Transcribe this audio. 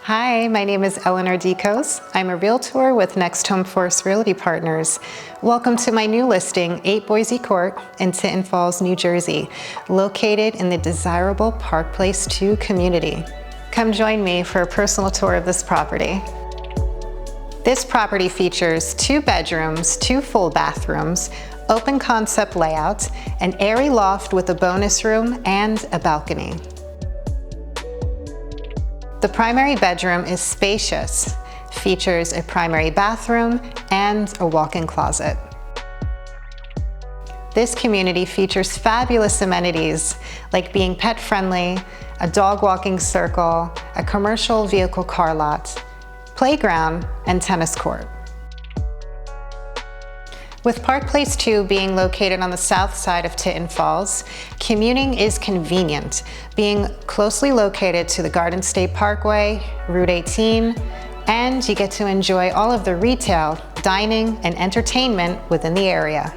Hi, my name is Eleanore. I'm a realtor with Next Home Force Realty Partners. Welcome to my new listing, 8 Boise Court in Tinton Falls, New Jersey, located in the desirable Park Place 2 community. Come join me for a personal tour of this property. This property features 2 bedrooms, 2 full bathrooms, open concept layout, an airy loft with a bonus room, and a balcony. The primary bedroom is spacious, features a primary bathroom and a walk-in closet. This community features fabulous amenities like being pet-friendly, a dog walking circle, a commercial vehicle car lot, playground, and tennis court. With Park Place 2 being located on the south side of Tinton Falls, commuting is convenient, being closely located to the Garden State Parkway, Route 18, and you get to enjoy all of the retail, dining, and entertainment within the area.